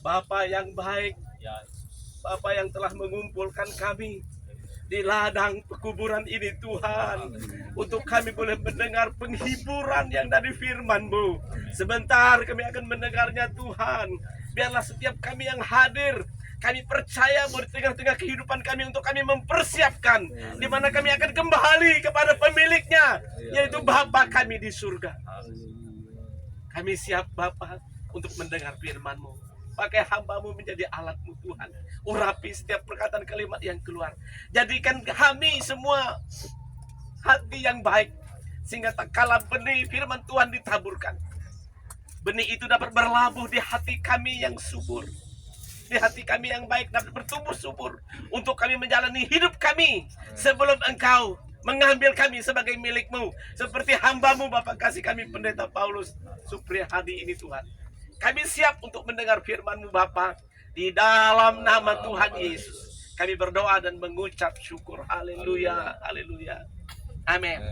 Bapa yang baik, Bapa yang telah mengumpulkan kami di ladang pekuburan ini Tuhan, untuk kami boleh mendengar penghiburan yang dari firman-Mu. Sebentar kami akan mendengarnya Tuhan. Biarlah setiap kami yang hadir, kami percaya bahwa di tengah-tengah kehidupan kami untuk kami mempersiapkan di mana kami akan kembali kepada pemiliknya, yaitu Bapa kami di surga. Kami siap Bapa untuk mendengar firman-Mu. Pakai hamba-Mu menjadi alat-Mu Tuhan. Urapi setiap perkataan kalimat yang keluar. Jadikan kami semua hati yang baik, sehingga tak kala benih firman Tuhan ditaburkan, benih itu dapat berlabuh di hati kami yang subur, di hati kami yang baik, dapat bertumbuh subur untuk kami menjalani hidup kami sebelum Engkau mengambil kami sebagai milik-Mu, seperti hamba-Mu Bapak kasih kami Pendeta Paulus Supriyadi ini Tuhan. Kami siap untuk mendengar firman-Mu Bapa. Di dalam nama Tuhan Yesus kami berdoa dan mengucap syukur. Haleluya, haleluya, amin.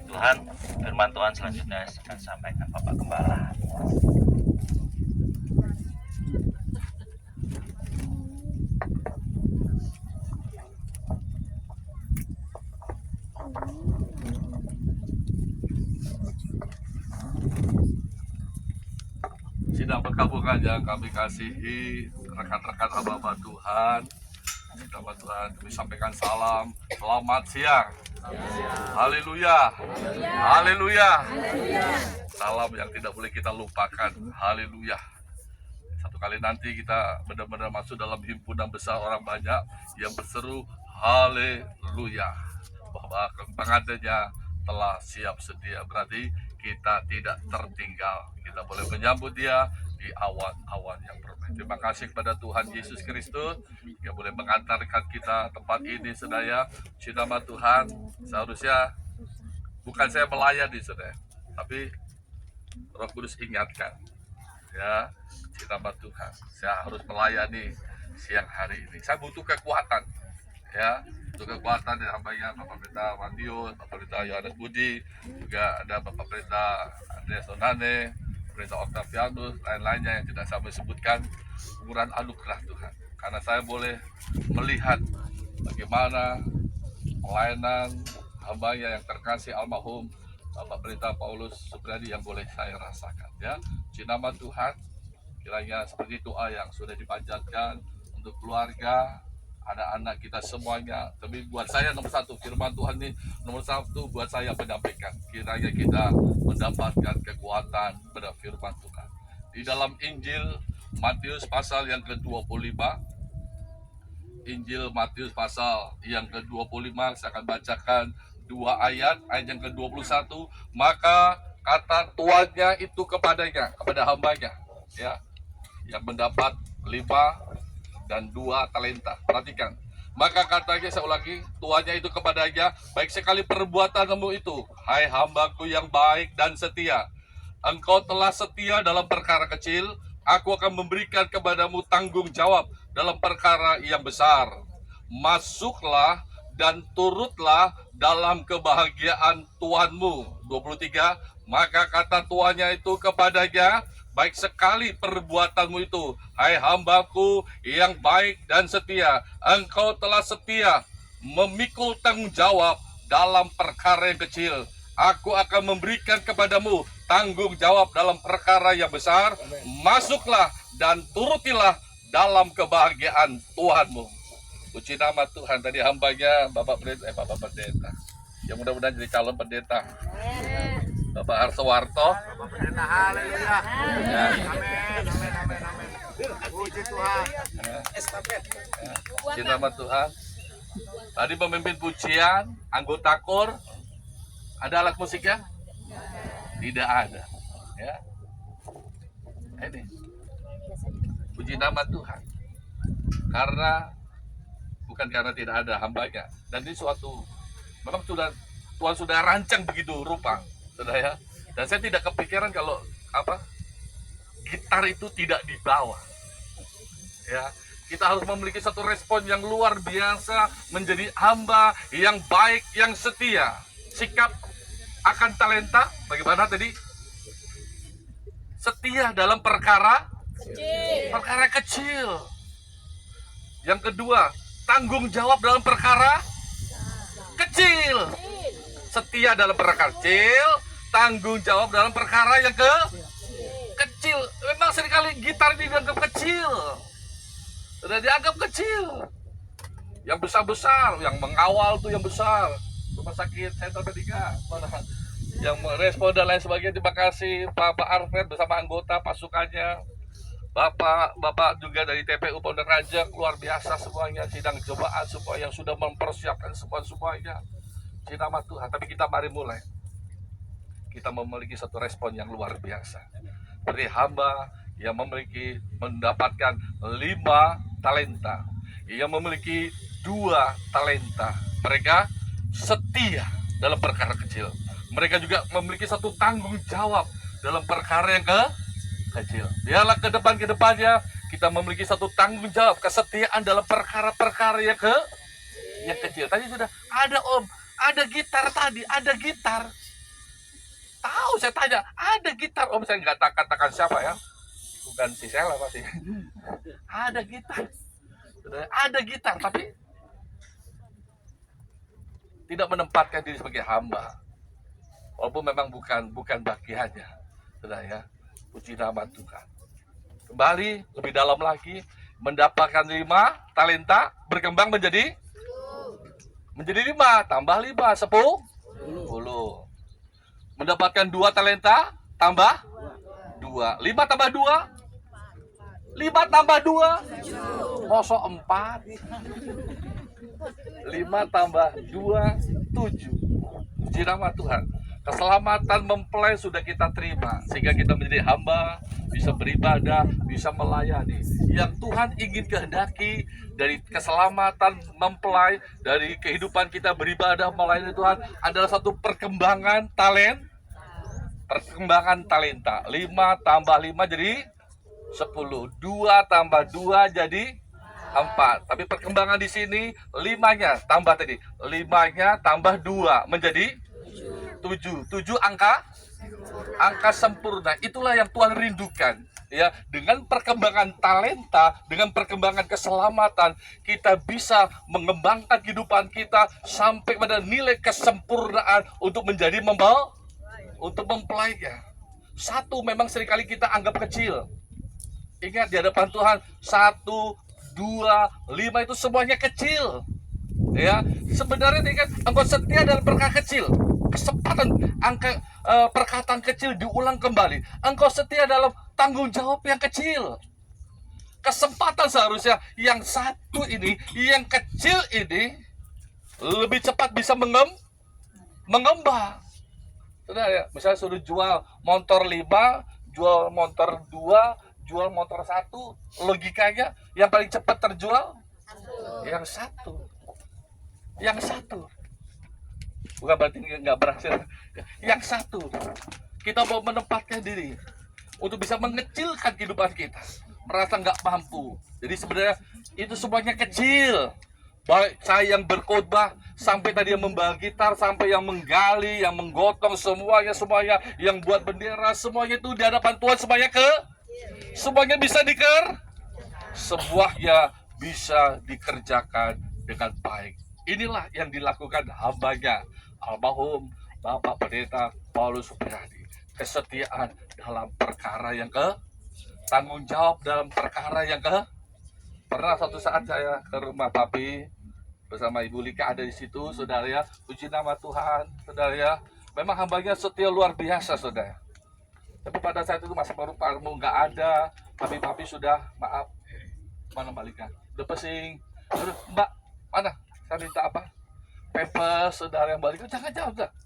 Tuhan, firman Tuhan selanjutnya akan sampaikan Bapak Gembala. Sidang perkabungan yang kami kasihi, rekan-rekan hamba Tuhan, hamba Tuhan, kami sampaikan salam, selamat siang. Haleluya, haleluya. Salam yang tidak boleh kita lupakan, haleluya. Satu kali nanti kita benar-benar masuk dalam himpunan besar orang banyak yang berseru haleluya, bahwa pengantinnya telah siap sedia. Berarti kita tidak tertinggal, kita boleh menyambut dia di awan-awan yang bermain. Terima kasih kepada Tuhan Yesus Kristus yang boleh mengantarkan kita tempat ini, saudara. Nama Tuhan, seharusnya bukan saya melayani, saudara, tapi Roh Kudus ingatkan, ya, nama Tuhan, saya harus melayani siang hari ini. Saya butuh kekuatan, ya, untuk kekuatan dari hambanya Bapak Pendeta Madiun, Bapak Pendeta Yohanes Budi, juga ada Bapak Pendeta Andreas Onane, Pendeta Octavianus, lain-lainnya yang tidak saya sebutkan. Murah anugerah Tuhan, karena saya boleh melihat bagaimana pelayanan hambanya yang terkasih almarhum Bapak Pendeta Paulus Supriyadi yang boleh saya rasakan, ya. Nama Tuhan, kiranya seperti doa yang sudah dipanjatkan untuk keluarga, anak-anak kita semuanya. Tapi buat saya nomor satu, firman Tuhan ini nomor satu buat saya menyampaikan. Kiranya kita mendapatkan kekuatan pada firman Tuhan. Di dalam Injil Matius pasal yang ke-25, Injil Matius pasal yang ke-25, saya akan bacakan 2 ayat yang ke-21. Maka kata tuannya itu kepadanya, kepada hambanya, ya, yang mendapat 5 dan 2 talenta. Perhatikan. Maka katanya, saya ulangi, tuannya itu kepadanya, baik sekali perbuatanmu itu, hai hambaku yang baik dan setia. Engkau telah setia dalam perkara kecil, aku akan memberikan kepadamu tanggung jawab dalam perkara yang besar. Masuklah dan turutlah dalam kebahagiaan Tuhanmu. 23. Maka kata tuannya itu kepadanya, baik sekali perbuatanmu itu, hai hambaku yang baik dan setia. Engkau telah setia memikul tanggung jawab dalam perkara yang kecil. Aku akan memberikan kepadamu tanggung jawab dalam perkara yang besar. Masuklah dan turutilah dalam kebahagiaan Tuhanmu. Puji nama Tuhan. Tadi hambanya Bapak Pendeta, yang mudah-mudahan jadi calon pendeta, Bapak Harsowarto. Bapak Pendeta, haleluya. Ya. Amin, amin, amin, amin. Puji Tuhan. Puji nama Tuhan. Tadi pemimpin pujian, anggota KOR, ada alat musiknya? Tidak ada. Ya. Ini. Puji nama Tuhan. Bukan karena tidak ada hambanya. Dan ini memang Tuhan sudah rancang begitu rupa, saudara, ya. Dan saya tidak kepikiran kalau gitar itu tidak dibawa. Ya, kita harus memiliki satu respon yang luar biasa menjadi hamba yang baik, yang setia. Sikap akan talenta, bagaimana tadi? setia dalam perkara kecil. Yang kedua, tanggung jawab dalam perkara kecil. Setia dalam perkara kecil, tanggung jawab dalam perkara yang kecil. Memang seringkali gitar ini dianggap kecil. Sudah dianggap kecil. Yang besar-besar, yang mengawal tuh yang besar. Rumah sakit Sentral Medica. Yang merespon dan lain sebagainya. Terima kasih Pak Alfred bersama anggota pasukannya. Bapak juga dari TPU Pondok Raja, luar biasa semuanya, sidang cobaan semua yang sudah mempersiapkan semuanya. Di nama Tuhan, tapi kita mari mulai. Kita memiliki satu respon yang luar biasa. Seperti hamba yang mendapatkan 5 talenta, yang memiliki 2 talenta. Mereka setia dalam perkara kecil. Mereka juga memiliki satu tanggung jawab dalam perkara yang kecil. Biarlah ke depannya kita memiliki satu tanggung jawab, kesetiaan dalam perkara-perkara yang kecil. Tadi sudah ada ada gitar tadi, ada gitar. Tahu saya tanya, ada gitar saya nggak katakan siapa ya, bukan si Sela pasti. Ada gitar, tapi tidak menempatkan diri sebagai hamba. Walaupun memang bukan bagiannya, sudah ya. Puji nama Tuhan. Kembali lebih dalam lagi, mendapatkan 5 talenta, berkembang menjadi 5, tambah 5, 10. Mendapatkan 2 talenta, tambah 2. 5 tambah 2. 5 tambah 2. Mosok 4. 5 tambah 2, 7. Puji nama Tuhan. Keselamatan mempelai sudah kita terima, sehingga kita menjadi hamba, bisa beribadah, bisa melayani. Yang Tuhan ingin kehendaki dari keselamatan mempelai, dari kehidupan kita beribadah, melayani Tuhan, adalah satu perkembangan talenta. 5 tambah 5 jadi 10. 2 tambah 2 jadi 4. Tapi perkembangan di sini 5-nya tambah tadi. 5-nya tambah 2 menjadi 7 angka sempurna. Itulah yang Tuhan rindukan, ya. Dengan perkembangan talenta, dengan perkembangan keselamatan, kita bisa mengembangkan kehidupan kita sampai pada nilai kesempurnaan untuk menjadi mempelainya. Satu memang seringkali kita anggap kecil. Ingat, di hadapan Tuhan 1, 2, 5 itu semuanya kecil. Ya, sebenarnya ini kan engkau setia dalam perkara kecil. Kesempatan perkataan kecil diulang kembali. Engkau setia dalam tanggung jawab yang kecil. Kesempatan seharusnya yang satu ini, yang kecil ini lebih cepat bisa mengembang. Sudah ya, misalnya suruh jual motor 5, jual motor 2, jual motor 1, logikanya yang paling cepat terjual yang satu. Bukan berarti nggak berhasil. Yang satu, kita mau menempatkan diri untuk bisa mengecilkan kehidupan kita, merasa nggak mampu. Jadi sebenarnya itu semuanya kecil. Baik saya yang berkhotbah, sampai tadi yang membawa gitar, sampai yang menggali, yang menggotong, semuanya yang buat bendera, semuanya itu di hadapan Tuhan semuanya bisa semuanya bisa dikerjakan dengan baik. Inilah yang dilakukan hambanya almarhum Bapak Pendeta Paulus Supriyadi. Kesetiaan dalam perkara yang tanggung jawab dalam perkara yang Pernah suatu saat saya ke rumah Papi bersama Ibu Lika, ada di situ, saudara ya. Puji nama Tuhan, saudara ya. Memang hambanya setia luar biasa, saudara. Tapi pada saat itu masih paru-paru nggak ada. Papi sudah, maaf. Mana Mbak Lika? Udah pesing. Mbak, mana? Saya minta apa? Pempes, saudara yang balik. Jangan,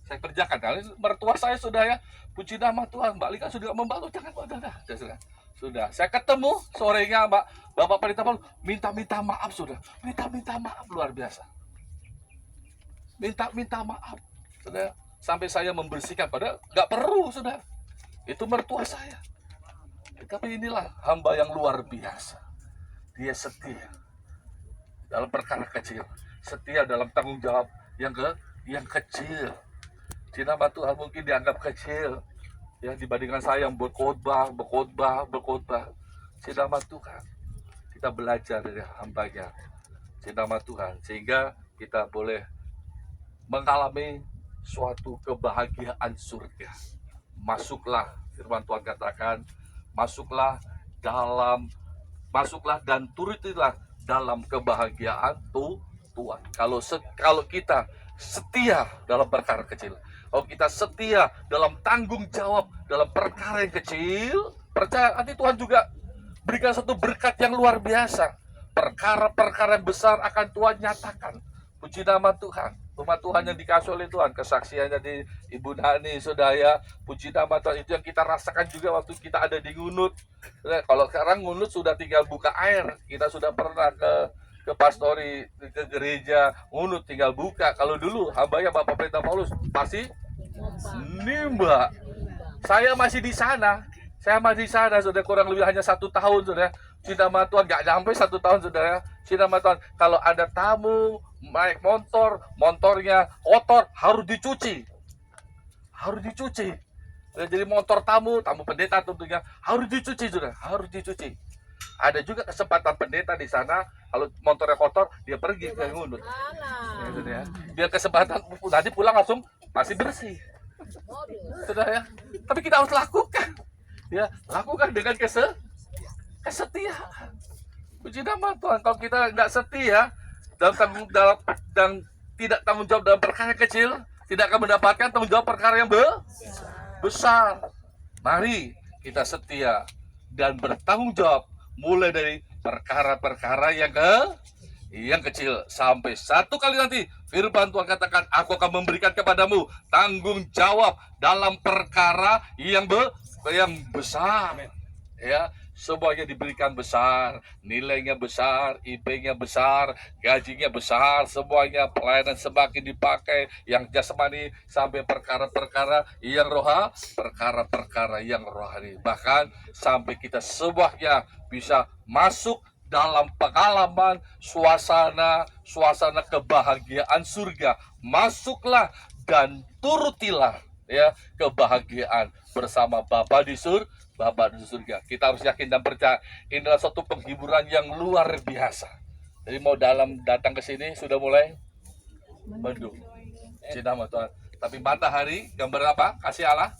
saya kerjakan. Mertua saya sudah ya. Puji nama Tuhan. Mbak Lika sudah membantu. Jangan, sudah. Saya ketemu sorenya Bapak Pendeta Paulus. Minta maaf, sudah. Minta maaf luar biasa. Minta maaf, sudah. Sampai saya membersihkan. Padahal nggak perlu, sudah. Itu mertua saya. Tapi inilah hamba yang luar biasa. Dia setia dalam perkara kecil, setia dalam tanggung jawab yang kecil. Di nama Tuhan mungkin dianggap kecil, Ya, dibandingkan saya yang berkhotbah. Si nama Tuhan, kita belajar dari hambanya, si nama Tuhan, sehingga kita boleh mengalami suatu kebahagiaan surga. Masuklah, firman Tuhan katakan, masuklah dan turutilah dalam kebahagiaan Tuhan. Kalau kita setia dalam perkara kecil, kalau kita setia dalam tanggung jawab dalam perkara yang kecil, percaya nanti Tuhan juga berikan satu berkat yang luar biasa. Perkara-perkara yang besar akan Tuhan nyatakan. Puji nama Tuhan. Rumah Tuhan yang dikasih oleh Tuhan, kesaksiannya di Ibu Nani, saudara. Puji nama Tuhan, itu yang kita rasakan juga waktu kita ada di Ngunut. Kalau sekarang Ngunut sudah tinggal buka air. Kita sudah pernah ke pastori, ke gereja Ngunut tinggal buka. Kalau dulu hambanya Bapak Pendeta Paulus pasti nimba. Saya masih di sana, saudara, kurang lebih hanya 1 tahun, saudara. Cinta sama Tuhan, nggak sampai 1 tahun, saudara. Cinta sama Tuhan, kalau ada tamu naik motornya kotor, harus dicuci. Jadi motor tamu pendeta tentunya harus dicuci, saudara, harus dicuci. Ada juga kesempatan pendeta di sana, kalau motornya kotor, dia pergi ke Ngunut. Ya. Biar kesempatan nanti pulang langsung masih bersih. Sudah ya. Tapi kita harus lakukan. Ya, lakukan dengan kesetiaan. Puji nama Tuhan. Kalau kita nggak setia dan tidak tanggung jawab dalam perkara kecil, tidak akan mendapatkan tanggung jawab perkara yang besar. Mari kita setia dan bertanggung jawab, mulai dari perkara-perkara yang kecil sampai satu kali nanti firman Tuhan katakan, aku akan memberikan kepadamu tanggung jawab dalam perkara yang besar. Ya, semuanya diberikan besar, nilainya besar, IP-nya besar, gajinya besar, semuanya pelayanan semakin dipakai, yang jasmani sampai perkara-perkara yang rohani. Bahkan sampai kita semuanya bisa masuk dalam pengalaman suasana kebahagiaan surga. Masuklah dan turutilah ya kebahagiaan bersama Bapa di surga. Kita harus yakin dan percaya ini adalah suatu penghiburan yang luar biasa. Jadi mau datang ke sini sudah mulai mendung. Cinta sama Tuhan. Tapi matahari gambar apa? Kasih Allah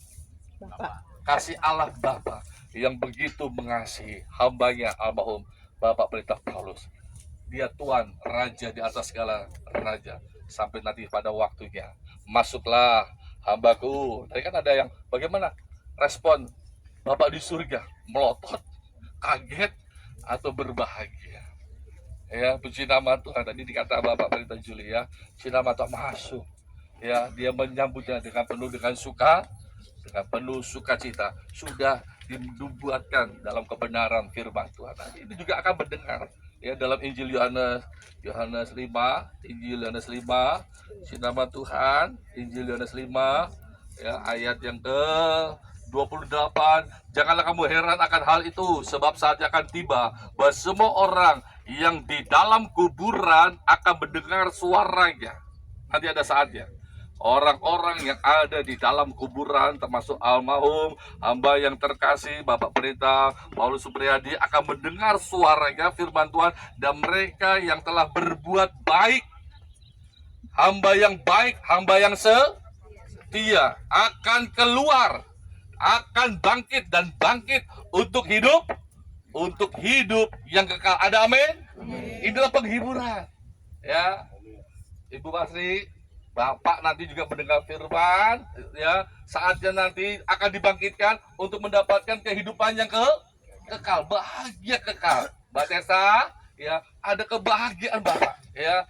Bapa. Kasih Allah Bapa yang begitu mengasihi hambanya almarhum Bapak Pendeta Paulus. Dia Tuhan, Raja di atas segala raja. Sampai nanti pada waktunya, masuklah hambaku. Tadi kan ada yang bagaimana respon Bapak di surga? Melotot, kaget, atau berbahagia? Ya, puji nama Tuhan. Tadi dikata Bapak Pendeta Julia, puji nama Tuhan, masuk. Ya, dia menyambutnya dengan penuh sukacita. Sudah dibuatkan dalam kebenaran firman Tuhan. Nah, ini juga akan mendengar ya dalam Injil Yohanes 5, nama Tuhan, Injil Yohanes 5 ya ayat yang ke-28. Janganlah kamu heran akan hal itu, sebab saatnya akan tiba bahwa semua orang yang di dalam kuburan akan mendengar suaranya. Nanti ada saatnya. Orang-orang yang ada di dalam kuburan, termasuk almarhum hamba yang terkasih Bapak Pendeta Paulus Supriyadi, akan mendengar suaranya firman Tuhan, dan mereka yang telah berbuat baik, hamba yang baik, hamba yang setia, akan keluar, akan bangkit untuk hidup yang kekal. Ada amin? Inilah penghiburan ya Ibu Basri. Bapak nanti juga mendengar firman, ya saatnya nanti akan dibangkitkan untuk mendapatkan kehidupan yang kekal, bahagia kekal. Mbak Tessa, ya ada kebahagiaan Bapak, ya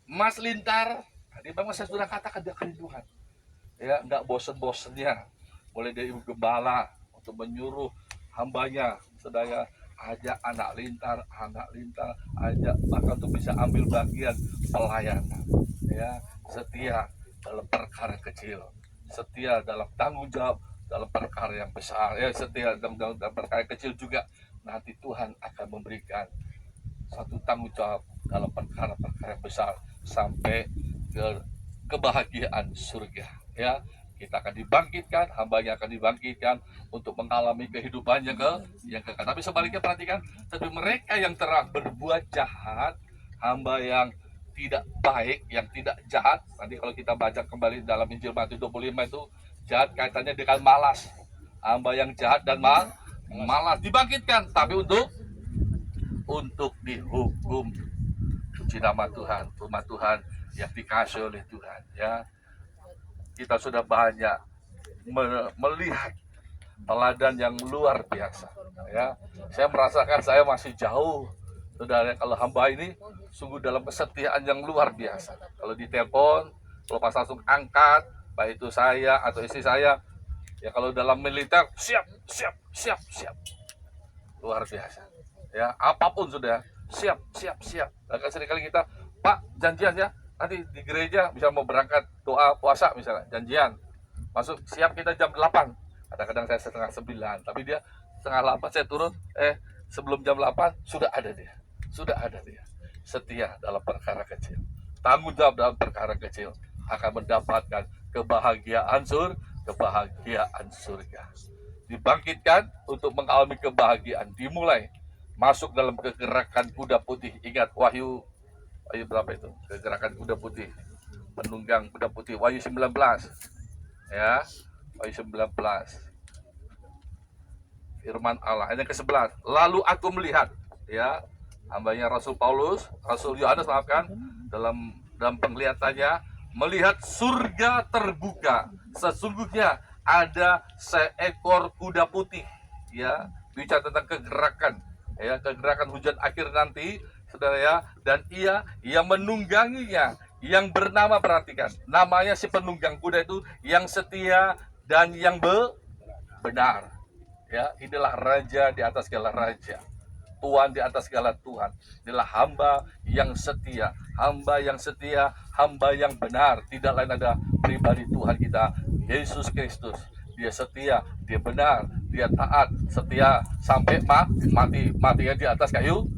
Mas Lintar. Tadi Bang saya sudah katakan dia kerinduan, ya nggak bosen-bosennya, mulai dari Ibu Gembala untuk menyuruh hambanya, saudara, ajak anak lintar, ajak bahkan untuk bisa ambil bagian pelayanan, ya. Setia dalam perkara kecil, setia dalam tanggung jawab dalam perkara yang besar, ya setia dalam perkara kecil juga. Nanti Tuhan akan memberikan satu tanggung jawab dalam perkara-perkara besar sampai ke kebahagiaan surga. Ya, kita akan dibangkitkan, hambanya akan dibangkitkan untuk mengalami kehidupan yang kekal. Tapi sebaliknya perhatikan, tapi mereka yang telah berbuat jahat, hamba yang tidak baik, yang tidak jahat. Nanti kalau kita baca kembali dalam Injil Matius 25 itu, jahat kaitannya dengan malas. Hamba yang jahat dan malas dibangkitkan, tapi untuk dihukum. Puji nama Tuhan, umat Tuhan yang dikasih oleh Tuhan, ya. Kita sudah banyak melihat teladan yang luar biasa, ya. Saya merasakan saya masih jauh, saudara. Kalau hamba ini sungguh dalam kesetiaan yang luar biasa. Kalau ditelepon, kalau pas langsung angkat, baik itu saya atau istri saya, ya kalau dalam militer siap, luar biasa. Ya, apapun sudah siap. Bahkan seringkali kita, Pak, janjian ya, nanti di gereja bisa mau berangkat doa puasa misalnya, janjian masuk siap kita jam 8. Kadang-kadang saya setengah 9, tapi dia setengah 8 saya turun, sebelum jam 8 sudah ada dia. Setia dalam perkara kecil, tanggung jawab dalam perkara kecil, akan mendapatkan kebahagiaan surga. Dibangkitkan untuk mengalami kebahagiaan, dimulai masuk dalam kegerakan kuda putih. Ingat Wahyu berapa itu? Kegerakan kuda putih, menunggang kuda putih, Wahyu 19. Ya, Wahyu 19. Firman Allah, ayat yang ke-11. Lalu aku melihat, ya, hambanya Rasul Paulus, Rasul Yohanes maafkan, dalam penglihatannya melihat surga terbuka. Sesungguhnya ada seekor kuda putih, ya, bicara tentang kegerakan, ya, kegerakan hujan akhir nanti, saudara, ya, dan ia yang menungganginya, yang bernama, perhatikan, namanya si penunggang kuda itu yang setia dan yang benar. Ya, inilah raja di atas segala raja, Tuhan di atas segala Tuhan. Inilah hamba yang setia, hamba yang benar. Tidak lain ada pribadi Tuhan kita, Yesus Kristus. Dia setia, dia benar, dia taat, setia sampai matinya di atas kayu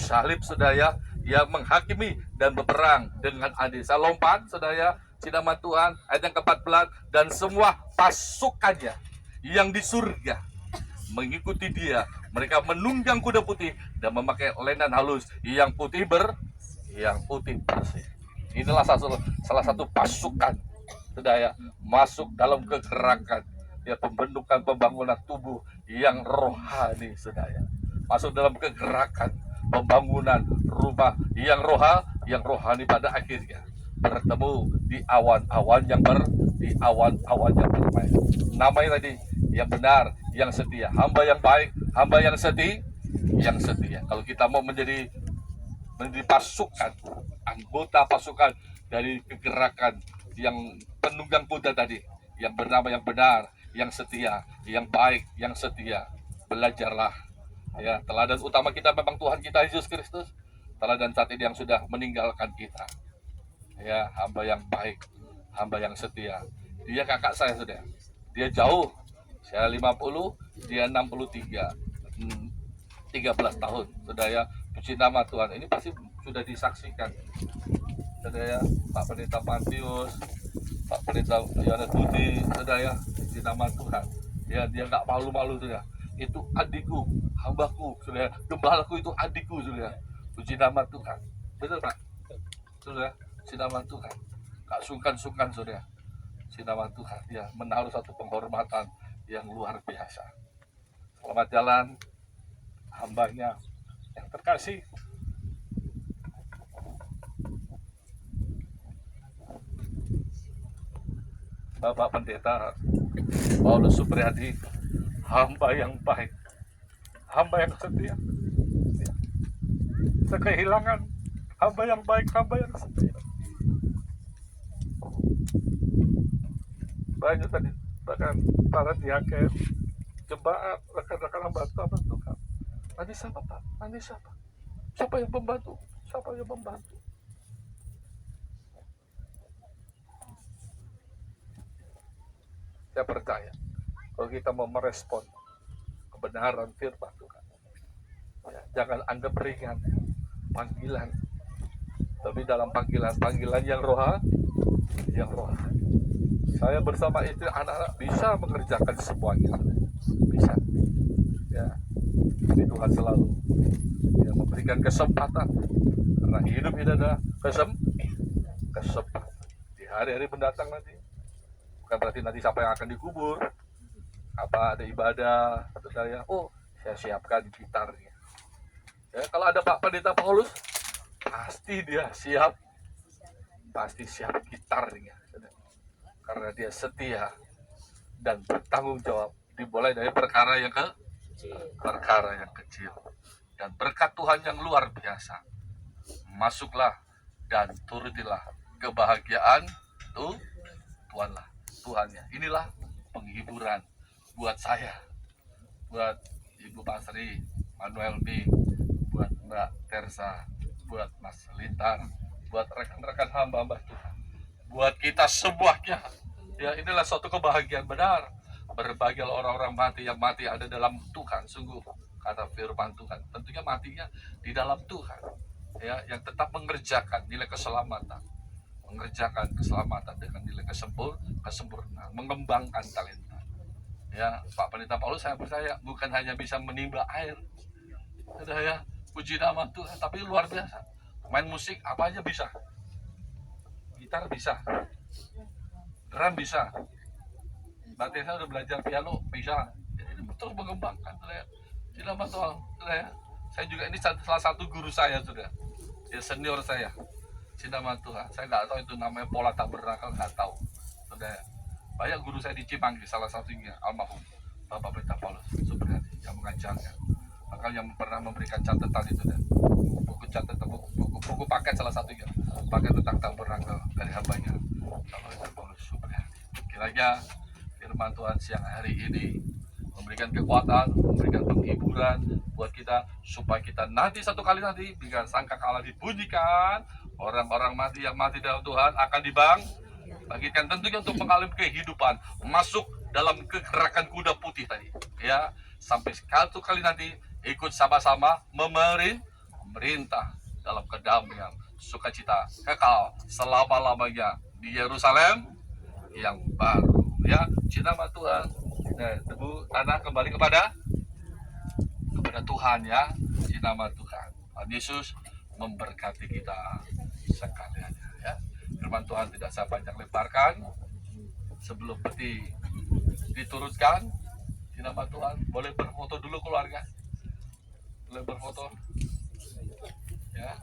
salib, saudara, yang menghakimi dan berperang dengan adil. Saya lompat, saudara, nama Tuhan, ayat yang ke-14, dan semua pasukannya yang di surga mengikuti dia. Mereka menunggang kuda putih dan memakai lenan halus yang putih bersih. Inilah salah satu pasukan, saudara, masuk dalam kegerakan, ya, pembangunan tubuh yang rohani, saudara. Masuk dalam kegerakan pembangunan rumah yang rohani pada akhirnya bertemu di awan-awan yang bermain. Namanya tadi yang benar, yang setia, hamba yang baik, hamba yang setia. Kalau kita mau menjadi pasukan, anggota pasukan dari kegerakan yang penunggang kuda tadi, yang bernama yang benar, yang setia, yang baik, yang setia, belajarlah, ya. Teladan utama kita memang Tuhan kita Yesus Kristus. Teladan saat ini yang sudah meninggalkan kita, ya, hamba yang baik, hamba yang setia. Dia kakak saya, sudah, dia jauh, saya 50, dia 63, 13 tahun, saudara. Puji nama Tuhan. Ini pasti sudah disaksikan, saudara, Pak Pendeta Pantius, Pak Pendeta Yohanes Budi, saudara. Puji nama Tuhan. Ya, dia nggak malu-malu, saudara. Itu adikku, hambaku, saudara. Gembalaku itu adikku, saudara. Puji nama Tuhan. Betul, Pak? Saudara, puji nama Tuhan. Gak sungkan-sungkan, saudara. Puji nama Tuhan. Ya, menaruh satu penghormatan yang luar biasa. Selamat jalan, hambanya yang terkasih. Bapak Pendeta Paulus Supriyadi, hamba yang baik, hamba yang setia. Saya kehilangan hamba yang baik, hamba yang setia. Banyak tadi, bahkan para diaken, jemaat, rekan-rekan hamba Tuhan. Nanti siapa, Pak? Nanti siapa? Siapa yang membantu? Saya percaya kalau kita mau merespon kebenaran firman Tuhan, ya, jangan anggap ringan panggilan, tapi dalam panggilan yang rohani. saya bersama istri anak-anak bisa mengerjakan semuanya, bisa. Ya, jadi Tuhan selalu yang memberikan kesempatan, karena hidup ini adalah kesempatan. Di hari-hari mendatang nanti, bukan berarti nanti siapa yang akan dikubur, apa ada ibadah, saudara ya, oh saya siapkan gitarnya. Ya, kalau ada Pak Pendeta Paulus, pasti dia siap gitarnya, karena dia setia dan bertanggung jawab, dimulai dari perkara yang kecil, dan berkat Tuhan yang luar biasa. Masuklah dan turutilah kebahagiaan Tuhannya. Inilah penghiburan buat saya, buat Ibu Pasri, Manuel B, buat Mbak Tersa, buat Mas Lintar, buat rekan-rekan hamba-hamba Tuhan, buat kita semuanya. Ya, inilah suatu kebahagiaan benar. Berbahagialah orang-orang yang mati ada dalam Tuhan. Sungguh kata firman Tuhan, tentunya matinya di dalam Tuhan. Ya, yang tetap mengerjakan nilai keselamatan, dengan nilai kesempurnaan, mengembangkan talenta. Ya, Pak Pendeta Paulus, saya percaya bukan hanya bisa menimba air, sudah ya, puji nama Tuhan, tapi luar biasa. Main musik apa aja bisa, gitar bisa, drum bisa, berarti saya udah belajar piano bisa. Jadi terus mengembangkan, sudah ya. Di nama Tuhan, sudah ya. Saya juga ini salah satu guru saya, sudah ya, senior saya. Di nama Tuhan, saya nggak tahu itu namanya pola tabernakel, nggak tahu, sudah ya. Banyak guru saya di Cimanggi, salah satunya almarhum Bapak Pendeta Paulus Supriyadi yang mengajarnya, bahkan yang pernah memberikan catatan itu, dan buku paket, salah satunya paket tentang tabernakel dari hambanya Bapak Pendeta Paulus Supriyadi. Kiranya firman Tuhan siang hari ini memberikan kekuatan, memberikan penghiburan buat kita, supaya kita nanti satu kali nanti bila sangkakala dibunyikan, orang-orang mati yang mati dalam Tuhan akan bagikan tentunya untuk mengalami kehidupan, masuk dalam kegerakan kuda putih tadi, ya, sampai satu kali nanti ikut sama-sama memerintah dalam kedamaian, sukacita kekal selama-lamanya di Yerusalem yang baru. Ya, cinta sama Tuhan. Nah, tebu tanah kembali kepada Tuhan, ya, cinta sama Tuhan. Tuhan Yesus memberkati kita sekalian, ya. Firman Tuhan tidak saya panjang lebarkan. Sebelum peti diturunkan, di nama Tuhan, boleh berfoto dulu keluarga, boleh berfoto, ya.